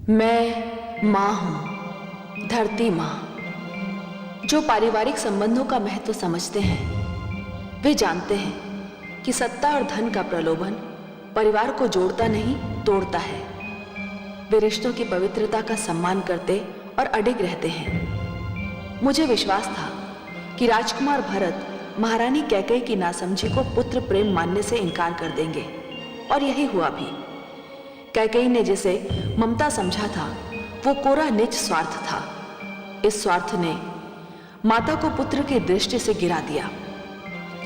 मैं माँ हूँ, धरती माँ। जो पारिवारिक संबंधों का महत्व समझते हैं वे जानते हैं कि सत्ता और धन का प्रलोभन परिवार को जोड़ता नहीं तोड़ता है। वे रिश्तों की पवित्रता का सम्मान करते और अडिग रहते हैं। मुझे विश्वास था कि राजकुमार भरत महारानी कैकेयी की नासमझी को पुत्र प्रेम मानने से इनकार कर देंगे, और यही हुआ भी। कैकेयी ने जिसे ममता समझा था वो कोरा निज स्वार्थ था। इस स्वार्थ ने माता को पुत्र की दृष्टि से गिरा दिया,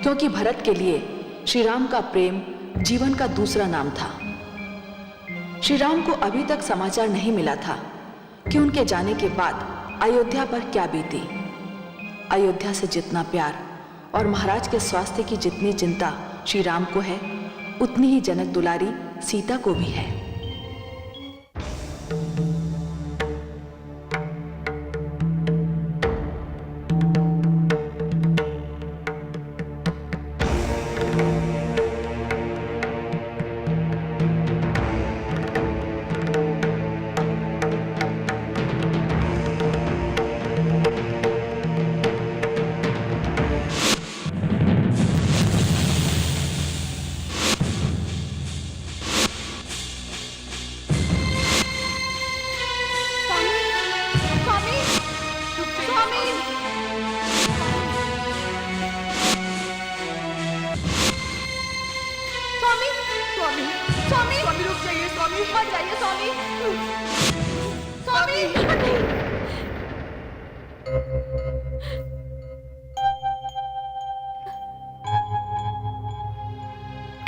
क्योंकि भरत के लिए श्री राम का प्रेम जीवन का दूसरा नाम था। श्री राम को अभी तक समाचार नहीं मिला था कि उनके जाने के बाद अयोध्या पर क्या बीती। अयोध्या से जितना प्यार और महाराज के स्वास्थ्य की जितनी चिंता श्री राम को है, उतनी ही जनक दुलारी सीता को भी है।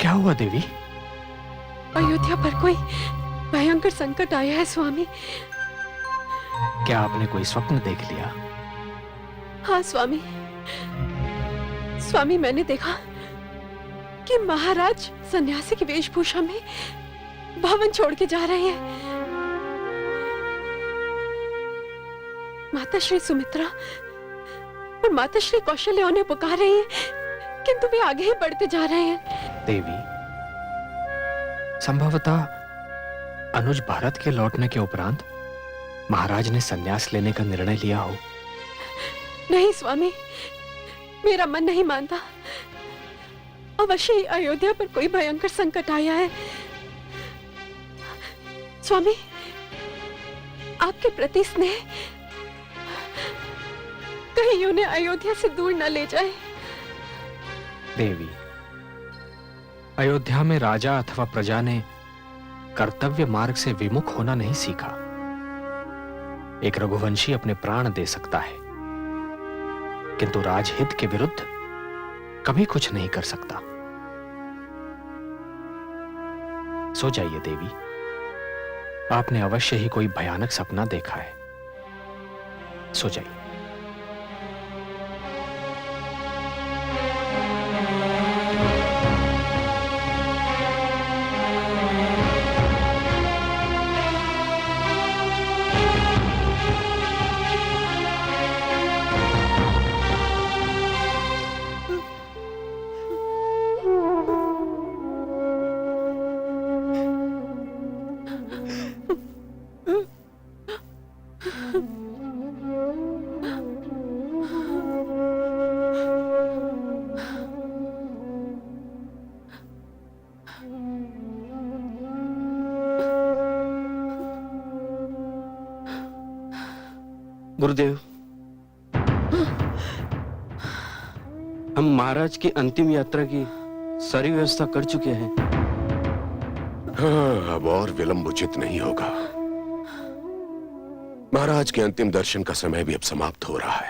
क्या हुआ देवी? अयोध्या पर कोई भयंकर संकट आया है स्वामी। क्या आपने कोई स्वप्न देख लिया? हाँ स्वामी, स्वामी मैंने देखा कि महाराज सन्यासी की वेशभूषा में भवन छोड़ के जा रहे हैं। माता श्री सुमित्रा और माता श्री कौशल्या उन्हें पुकार रही हैं, किंतु वे आगे ही बढ़ते जा रहे हैं। देवी, संभवतः अनुज भारत के लौटने के उपरांत महाराज ने संन्यास लेने का निर्णय लिया हो। नहीं स्वामी, मेरा मन नहीं मानता। अवश्य ही अयोध्या पर कोई भयंकर संकट आया है। स्वामी, आपके प्रति स्नेह कहीं उन्हें अयोध्या से दूर न ले जाए। देवी, अयोध्या में राजा अथवा प्रजा ने कर्तव्य मार्ग से विमुख होना नहीं सीखा। एक रघुवंशी अपने प्राण दे सकता है, किंतु राजहित के विरुद्ध कभी कुछ नहीं कर सकता। सो जाइए देवी, आपने अवश्य ही कोई भयानक सपना देखा है। सो जाइए। गुरुदेव, हम महाराज की अंतिम यात्रा की सारी व्यवस्था कर चुके हैं। हाँ, अब और विलंब उचित नहीं होगा। महाराज के अंतिम दर्शन का समय भी अब समाप्त हो रहा है।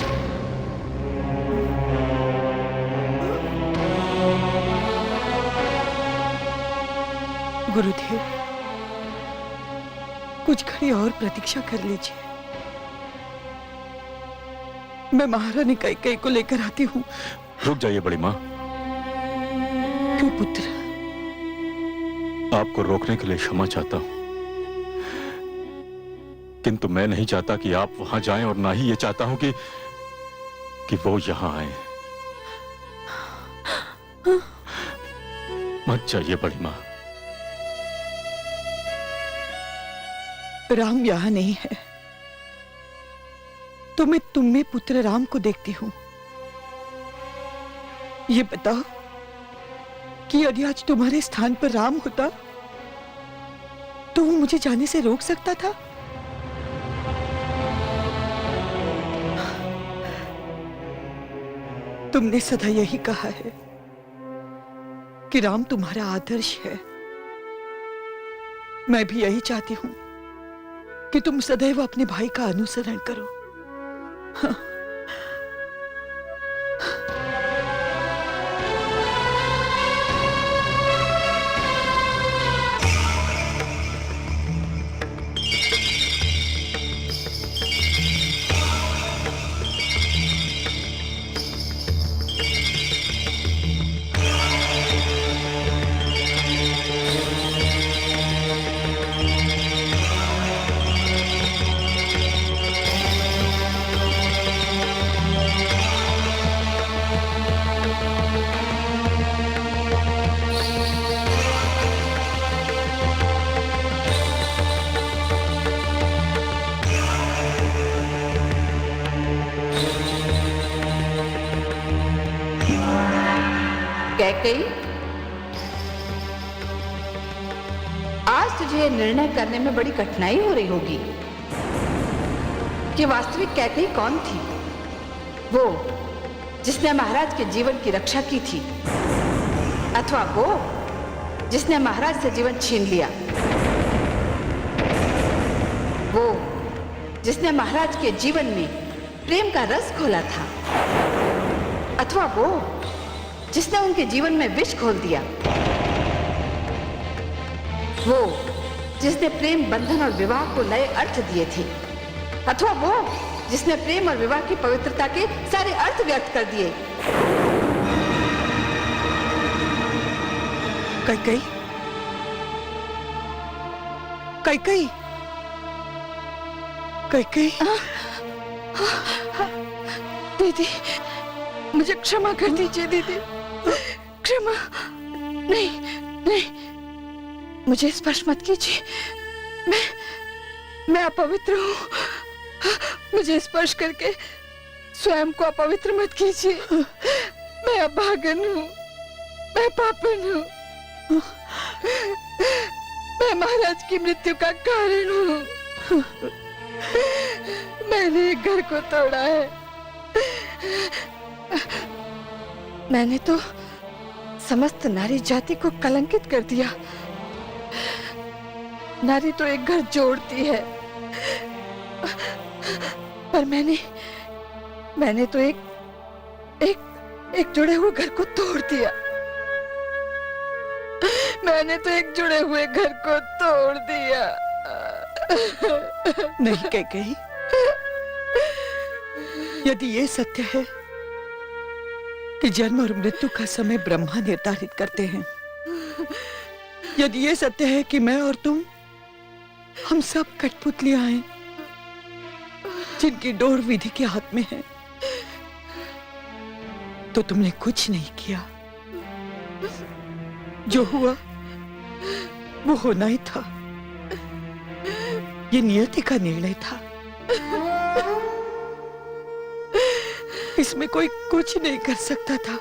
गुरुदेव, कुछ घड़ी और प्रतीक्षा कर लीजिए। मैं महारानी कैकेयी को लेकर आती हूँ। रुक जाइए बड़ी माँ। क्यों पुत्र? आपको रोकने के लिए क्षमा चाहता हूँ, किंतु मैं नहीं चाहता कि आप वहां जाएं और ना ही ये चाहता हूं कि वो यहां आए। मत जाइए बड़ी माँ। राम यहाँ नहीं है, तो मैं तुम में पुत्र राम को देखती हूँ। ये बताओ कि यदि आज तुम्हारे स्थान पर राम होता तो वो मुझे जाने से रोक सकता था? तुमने सदा यही कहा है कि राम तुम्हारा आदर्श है। मैं भी यही चाहती हूं कि तुम सदैव अपने भाई का अनुसरण करो। हाँ। कैकेयी, आज तुझे यह निर्णय करने में बड़ी कठिनाई हो रही होगी कि वास्तविक कैकेयी कौन थी। वो जिसने महाराज के जीवन की रक्षा की थी, अथवा वो जिसने महाराज से जीवन छीन लिया। वो जिसने महाराज के जीवन में प्रेम का रस घोला था, अथवा वो जिसने उनके जीवन में विष घोल दिया। वो जिसने प्रेम बंधन और विवाह को नए अर्थ दिए थे, अथवा वो जिसने प्रेम और विवाह की पवित्रता के सारे अर्थ व्यक्त कर दिए। कैकेयी, कैकेयी, कैकेयी। दीदी, मुझे क्षमा कर दीजिए दीदी, क्षमा। नहीं नहीं, मुझे स्पर्श मत कीजिए। मैं अपवित्र हूँ। मुझे स्पर्श करके स्वयं को अपवित्र मत कीजिए। मैं अभागन हूँ, मैं पापन हूँ, मैं महाराज की मृत्यु का कारण हूँ। मैंने एक घर को तोड़ा है। मैंने तो समस्त नारी जाति को कलंकित कर दिया। नारी तो एक घर जोड़ती है, पर मैंने तो एक जुड़े हुए घर को तोड़ दिया। मैंने तो एक जुड़े हुए घर को तोड़ दिया। नहीं कैकेयी, यदि ये सत्य है कि जन्म और मृत्यु का समय ब्रह्मा निर्धारित करते हैं, यदि ये सत्य है कि मैं और तुम हम सब कठपुतलियां हैं जिनकी डोर विधि के हाथ में है, तो तुमने कुछ नहीं किया। जो हुआ वो होना ही था। ये नियति का निर्णय था। इसमें कोई कुछ नहीं कर सकता था।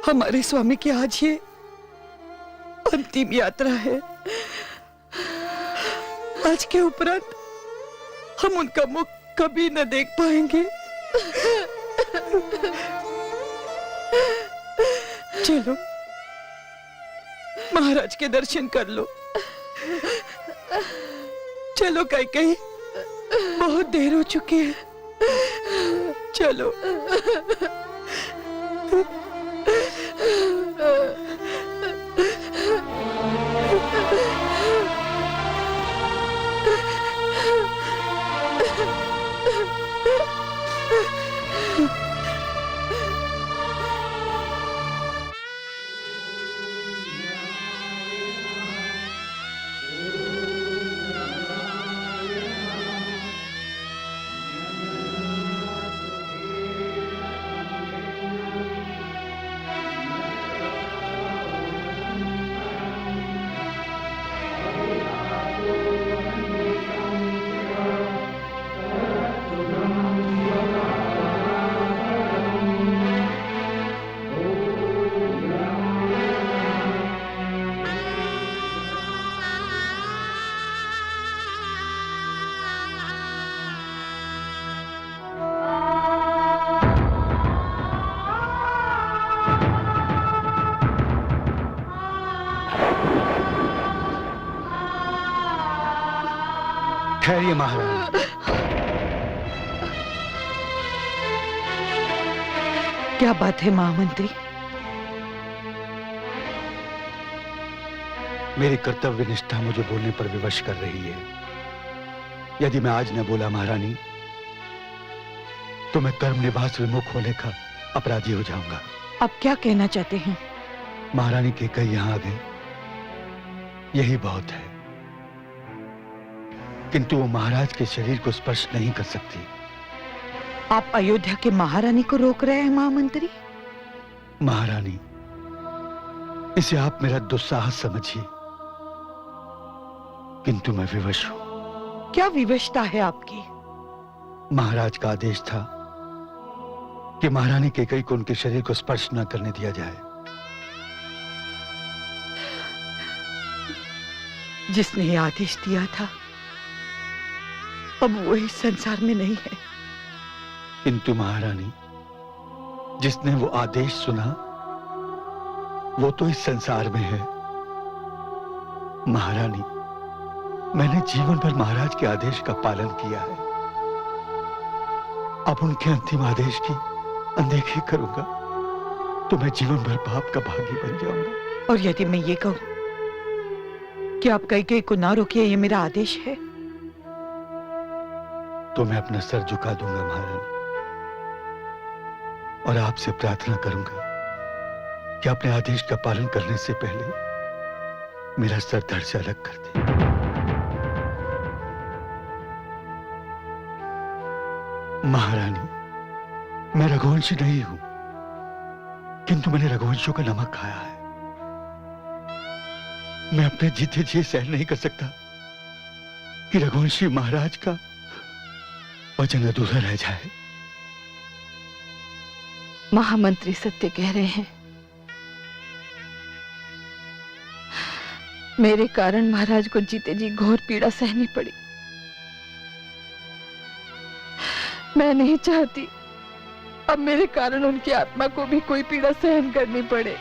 हमारे स्वामी की आज ये अंतिम यात्रा है। आज के उपरांत हम उनका मुख कभी न देख पाएंगे। चलो महाराज के दर्शन कर लो। चलो कैकेयी, बहुत देर हो चुकी है। चलो। ठहरिए महारानी। क्या बात है महामंत्री? मेरी कर्तव्य निष्ठा मुझे बोलने पर विवश कर रही है। यदि मैं आज न बोला महारानी, तो मैं कर्म निवास विमुख होने का अपराधी हो जाऊंगा। आप क्या कहना चाहते हैं? महारानी कैकेयी यहां आ गई, यही बहुत है। किंतु वो महाराज के शरीर को स्पर्श नहीं कर सकती। आप अयोध्या के महारानी को रोक रहे हैं महामंत्री? महारानी, इसे आप मेरा दुस्साहस समझिए, किंतु मैं विवश हूं। क्या विवशता है आपकी? महाराज का आदेश था कि महारानी कैकेयी को उनके शरीर को स्पर्श न करने दिया जाए। जिसने ये आदेश दिया था, अब वो इस संसार में नहीं है। किंतु महारानी, जिसने वो आदेश सुना, वो तो इस संसार में है। महारानी, मैंने जीवन भर महाराज के आदेश का पालन किया है। अब उनके अंतिम आदेश की अनदेखी करूंगा तो मैं जीवन भर पाप का भागी बन जाऊंगा। और यदि मैं ये कहूं कि आप कैकेयी को ना रोकिए, ये मेरा आदेश है, तो मैं अपना सर झुका दूंगा महारानी, और आपसे प्रार्थना करूंगा कि अपने आदेश का पालन करने से पहले मेरा सर धड़ से अलग कर दे। महारानी, मैं रघुवंशी नहीं हूं, किंतु मैंने रघुवंशियों का नमक खाया है। मैं अपने जीते जी सहन नहीं कर सकता कि रघुवंशी महाराज का वचन अधूरा रह जाए। महामंत्री सत्य कह रहे हैं। मेरे कारण महाराज को जीते जी घोर पीड़ा सहनी पड़ी। मैं नहीं चाहती अब मेरे कारण उनकी आत्मा को भी कोई पीड़ा सहन करनी पड़े।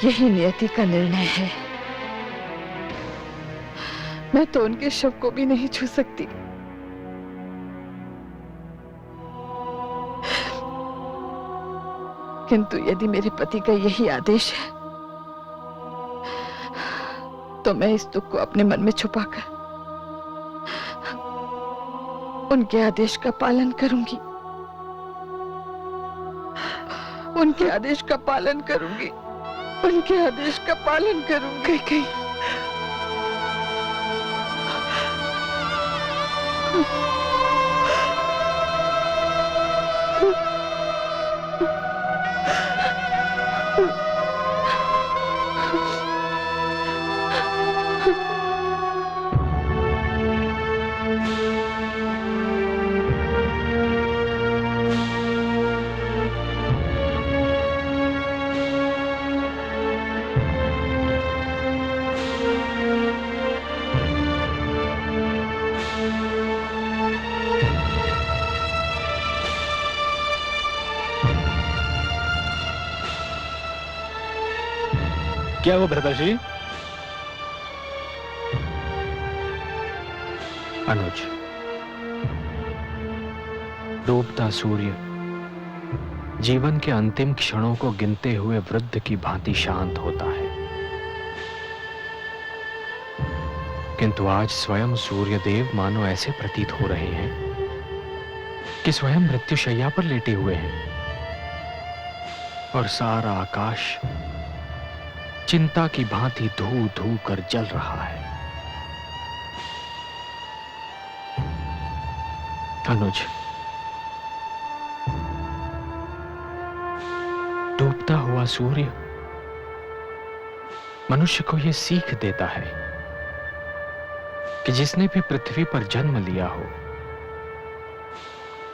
यही नियति का निर्णय है। मैं तो उनके शव को भी नहीं छू सकती। किंतु यदि मेरे पति का यही आदेश है, तो मैं इस दुख को अपने मन में छुपाकर उनके आदेश का पालन करूंगी। उनके आदेश का पालन करूंगी। उनके आदेश का पालन करूंगी। कहीं क्या वो भ्राताश्री? अनुज, डूबता सूर्य जीवन के अंतिम क्षणों को गिनते हुए वृद्ध की भांति शांत होता है, किंतु आज स्वयं सूर्यदेव मानो ऐसे प्रतीत हो रहे हैं कि स्वयं मृत्युशैया पर लेटे हुए हैं, और सारा आकाश चिंता की भांति धू धू कर जल रहा है। अनुज, डूबता हुआ सूर्य मनुष्य को यह सीख देता है कि जिसने भी पृथ्वी पर जन्म लिया हो,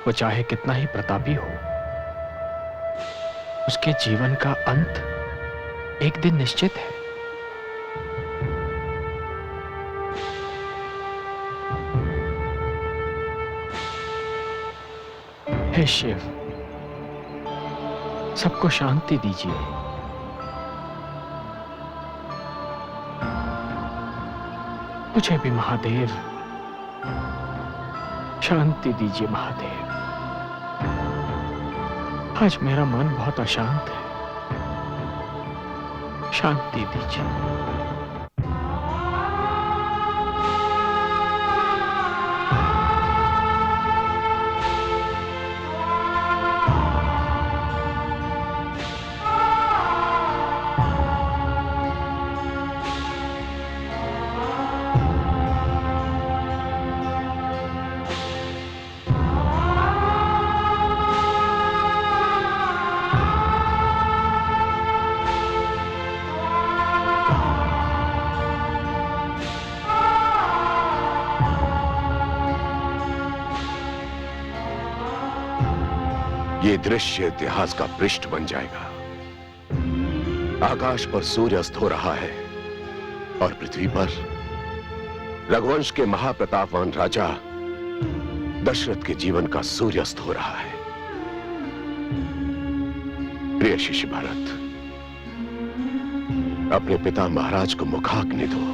वो चाहे कितना ही प्रतापी हो, उसके जीवन का अंत एक दिन निश्चित है। हे शिव, सबको शांति दीजिए। मुझे भी महादेव शांति दीजिए महादेव। आज मेरा मन बहुत अशांत है, शांति दीजिए। ये दृश्य इतिहास का पृष्ठ बन जाएगा। आकाश पर सूर्य अस्त हो रहा है और पृथ्वी पर रघुवंश के महाप्रतापवान राजा दशरथ के जीवन का सूर्यास्त हो रहा है। प्रिय शिष्य भरत, अपने पिता महाराज को मुखाग्नि दो।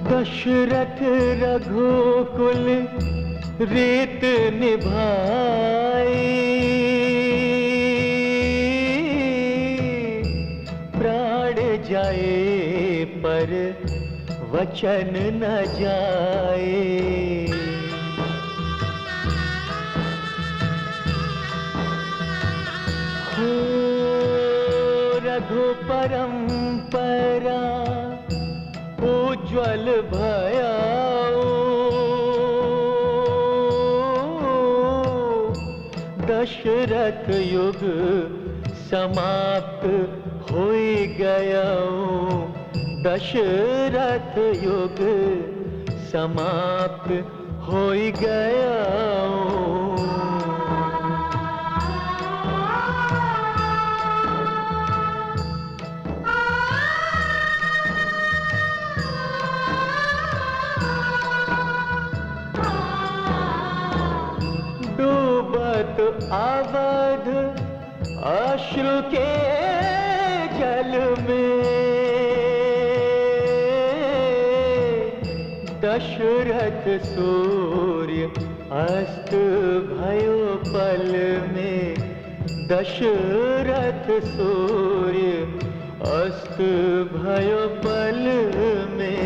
दशरथ रघुकुल रीत निभाई, प्राण जाए पर वचन न जाए। हो रघु परंपरा उज्ज्वल भयाओ, दशरथ युग समाप्त हो गया। दशरथ युग समाप्त हो गया। अवध अश्रु के जल में, दशरथ सूर्य अस्त भयो पल में। दशरथ सूर्य अस्त भयो पल में।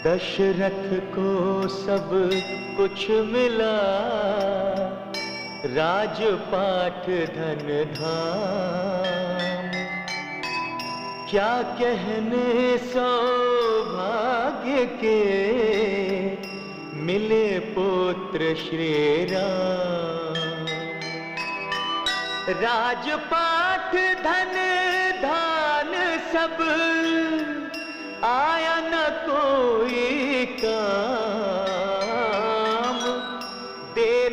दशरथ को सब कुछ मिला, राजपाट धन धाम। क्या कहने सौभाग्य के, मिले पुत्र श्री राम। राजपाट धन धान सब आया न कोई काम। देव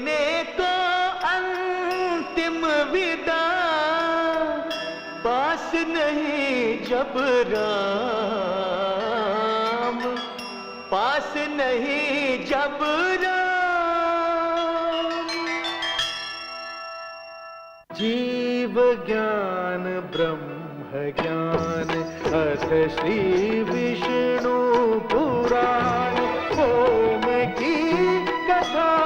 पास नहीं जब राम, पास नहीं जब राम। जीव ज्ञान ब्रह्म ज्ञान अथ श्री विष्णु पुराण, ओम की कथा